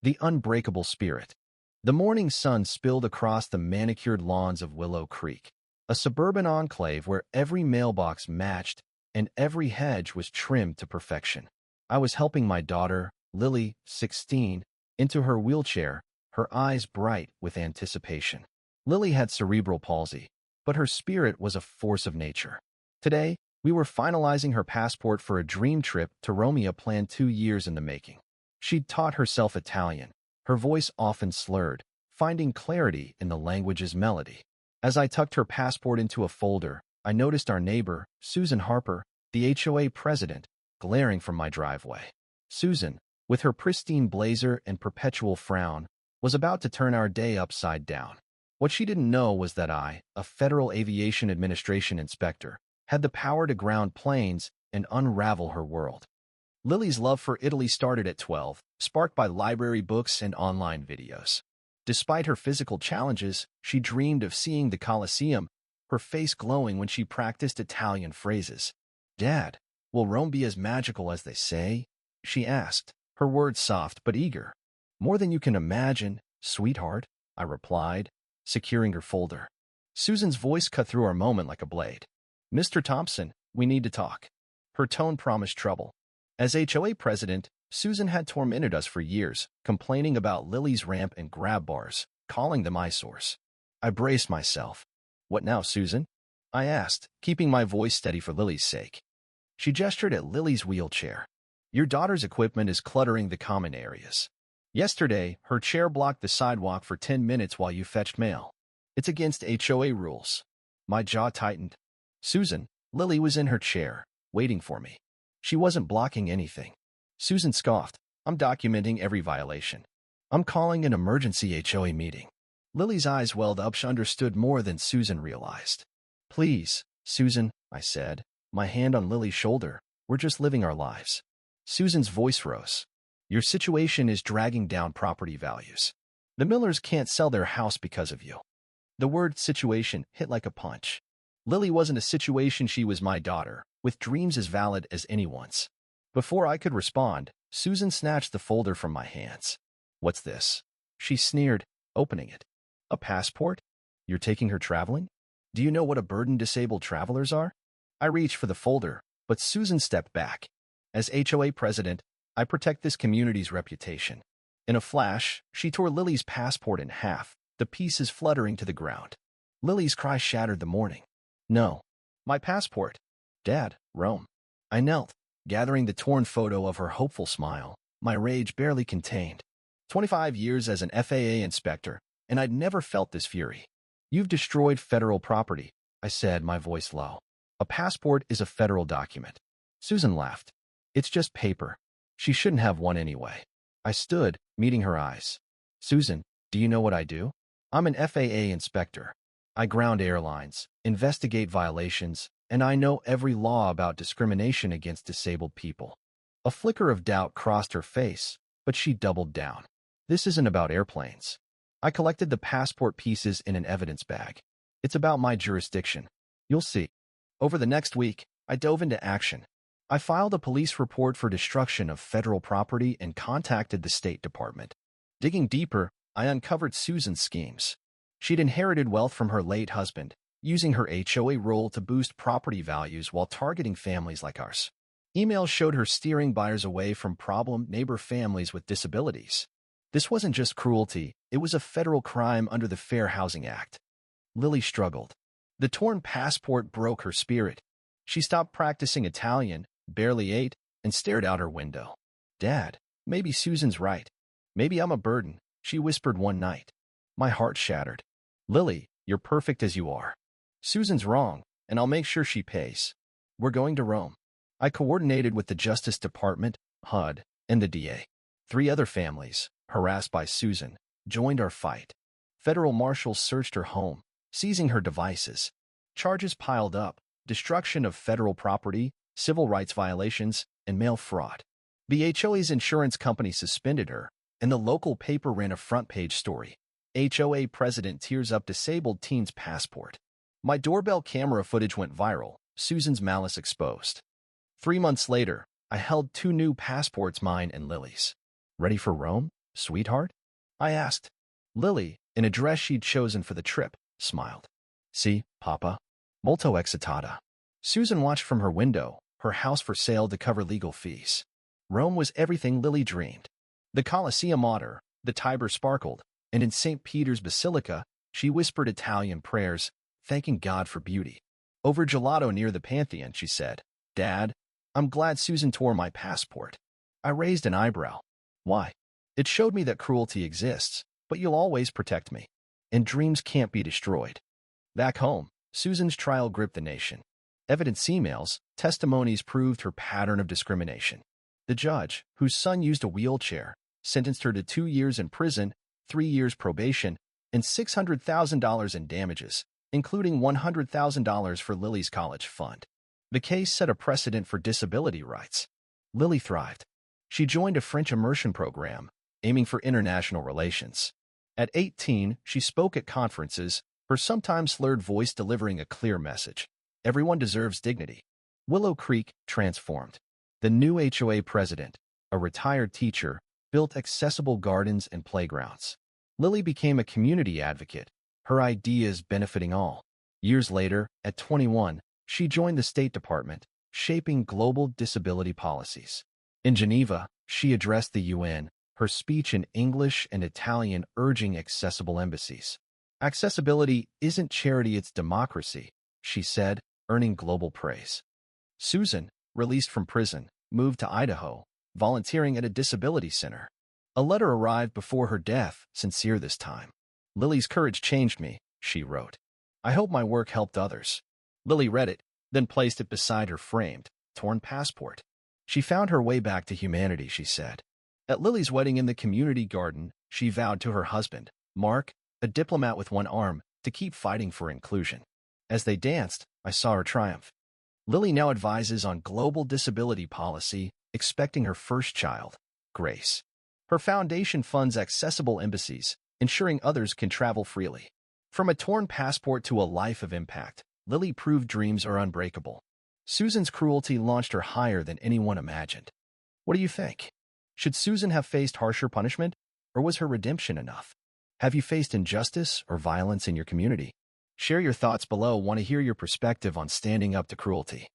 The unbreakable spirit. The morning sun spilled across the manicured lawns of Willow Creek, a suburban enclave where every mailbox matched and every hedge was trimmed to perfection. I was helping my daughter, Lily, 16, into her wheelchair, her eyes bright with anticipation. Lily had cerebral palsy, but her spirit was a force of nature. Today, we were finalizing her passport for a dream trip to Rome, planned 2 years in the making. She'd taught herself Italian, her voice often slurred, finding clarity in the language's melody. As I tucked her passport into a folder, I noticed our neighbor, Susan Harper, the HOA president, glaring from my driveway. Susan, with her pristine blazer and perpetual frown, was about to turn our day upside down. What she didn't know was that I, a Federal Aviation Administration inspector, had the power to ground planes and unravel her world. Lily's love for Italy started at 12, sparked by library books and online videos. Despite her physical challenges, she dreamed of seeing the Colosseum, her face glowing when she practiced Italian phrases. "Dad, will Rome be as magical as they say?" she asked, her words soft but eager. "More than you can imagine, sweetheart," I replied, securing her folder. Susan's voice cut through our moment like a blade. "Mr. Thompson, we need to talk." Her tone promised trouble. As HOA president, Susan had tormented us for years, complaining about Lily's ramp and grab bars, calling them eyesores. I braced myself. "What now, Susan?" I asked, keeping my voice steady for Lily's sake. She gestured at Lily's wheelchair. "Your daughter's equipment is cluttering the common areas. Yesterday, her chair blocked the sidewalk for 10 minutes while you fetched mail. It's against HOA rules." My jaw tightened. "Susan," Lily was in her chair, waiting for me. She wasn't blocking anything. Susan scoffed. "I'm documenting every violation. I'm calling an emergency HOA meeting." Lily's eyes welled up. She understood more than Susan realized. "Please, Susan," I said, my hand on Lily's shoulder. "We're just living our lives." Susan's voice rose. "Your situation is dragging down property values. The Millers can't sell their house because of you." The word situation hit like a punch. Lily wasn't a situation, she was my daughter, with dreams as valid as anyone's. Before I could respond, Susan snatched the folder from my hands. "What's this?" she sneered, opening it. "A passport? You're taking her traveling? Do you know what a burden disabled travelers are?" I reached for the folder, but Susan stepped back. "As HOA president, I protect this community's reputation." In a flash, she tore Lily's passport in half, the pieces fluttering to the ground. Lily's cry shattered the morning. "No. My passport. Dad, Rome." I knelt, gathering the torn photo of her hopeful smile, my rage barely contained. 25 years as an FAA inspector, and I'd never felt this fury. "You've destroyed federal property," I said, my voice low. "A passport is a federal document." Susan laughed. "It's just paper. She shouldn't have one anyway." I stood, meeting her eyes. "Susan, do you know what I do? I'm an FAA inspector. I ground airlines, investigate violations, and I know every law about discrimination against disabled people." A flicker of doubt crossed her face, but she doubled down. "This isn't about airplanes." I collected the passport pieces in an evidence bag. "It's about my jurisdiction. You'll see." Over the next week, I dove into action. I filed a police report for destruction of federal property and contacted the State Department. Digging deeper, I uncovered Susan's schemes. She'd inherited wealth from her late husband, using her HOA role to boost property values while targeting families like ours. Emails showed her steering buyers away from problem neighbor families with disabilities. This wasn't just cruelty, it was a federal crime under the Fair Housing Act. Lily struggled. The torn passport broke her spirit. She stopped practicing Italian, barely ate, and stared out her window. "Dad, maybe Susan's right. Maybe I'm a burden," she whispered one night. My heart shattered. "Lily, you're perfect as you are. Susan's wrong, and I'll make sure she pays. We're going to Rome." I coordinated with the Justice Department, HUD, and the DA. 3 other families, harassed by Susan, joined our fight. Federal marshals searched her home, seizing her devices. Charges piled up: destruction of federal property, civil rights violations, and mail fraud. The HOA's insurance company suspended her, and the local paper ran a front-page story. HOA president tears up disabled teen's passport. My doorbell camera footage went viral, Susan's malice exposed. 3 months later, I held 2 new passports, mine and Lily's. Ready for Rome? Sweetheart? I asked. Lily, in a dress she'd chosen for the trip, smiled. Si, Papa. Molto excitata. Susan watched from her window, her house for sale to cover legal fees. Rome was everything Lily dreamed. The Colosseum otter, the Tiber sparkled, and in St. Peter's Basilica, she whispered Italian prayers, thanking God for beauty. Over gelato near the Pantheon, she said, Dad, I'm glad Susan tore my passport. I raised an eyebrow. Why? It showed me that cruelty exists, but you'll always protect me. And dreams can't be destroyed. Back home, Susan's trial gripped the nation. Evidence emails, testimonies proved her pattern of discrimination. The judge, whose son used a wheelchair, sentenced her to 2 years in prison, 3 years probation, and $600,000 in damages, including $100,000 for Lily's college fund. The case set a precedent for disability rights. Lily thrived. She joined a French immersion program, aiming for international relations. At 18, she spoke at conferences, her sometimes slurred voice delivering a clear message. Everyone deserves dignity. Willow Creek transformed. The new HOA president, a retired teacher, built accessible gardens and playgrounds. Lily became a community advocate, her ideas benefiting all. Years later, at 21, she joined the State Department, shaping global disability policies. In Geneva, she addressed the UN, her speech in English and Italian urging accessible embassies. Accessibility isn't charity, it's democracy, she said, earning global praise. Susan, released from prison, moved to Idaho, volunteering at a disability center. A letter arrived before her death, sincere this time. Lily's courage changed me, she wrote. I hope my work helped others. Lily read it, then placed it beside her framed, torn passport. She found her way back to humanity, she said. At Lily's wedding in the community garden, she vowed to her husband, Mark, a diplomat with one arm, to keep fighting for inclusion. As they danced, I saw her triumph. Lily now advises on global disability policy, expecting her first child, Grace. Her foundation funds accessible embassies, ensuring others can travel freely. From a torn passport to a life of impact, Lily proved dreams are unbreakable. Susan's cruelty launched her higher than anyone imagined. What do you think? Should Susan have faced harsher punishment, or was her redemption enough? Have you faced injustice or violence in your community? Share your thoughts below. Want to hear your perspective on standing up to cruelty.